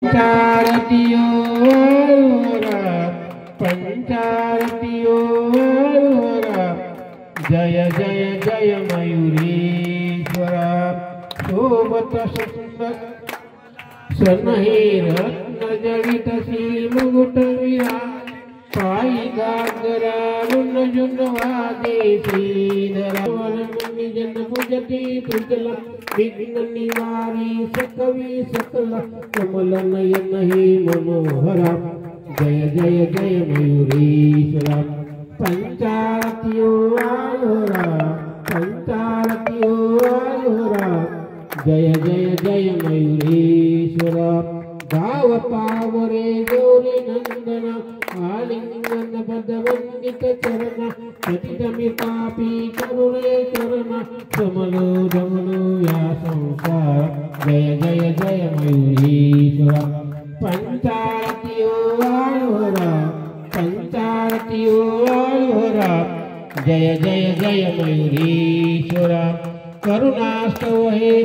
पंचारतियो पंचारतियो जय जय जय मयूरेश्वर शोभत सुंदर सनहि रत्न जड़ित श्री मुकुट विराज पाई गागरा रुन जुन वादे श्रीधरा मुनि जन पूजति तुजल विघ्न निवारी सकवि सकल कमल नयन ही मनोहरा जय जय जय मयूरेश्वर पंचारतियो आयोरा पंचारतियो आयोरा जय जय जय मयूरेश्वर गाव पावरे गौरी नंदन आलिंगन पदवंदित चरण पतितमि पापी करुणे चरण समलो दमलो या संसार जय जय जय मयूरेश्वर पंचारतियो आयोरा पंचारतियो आयोरा जय जय जय मयूरेश्वर करुणास्तव हे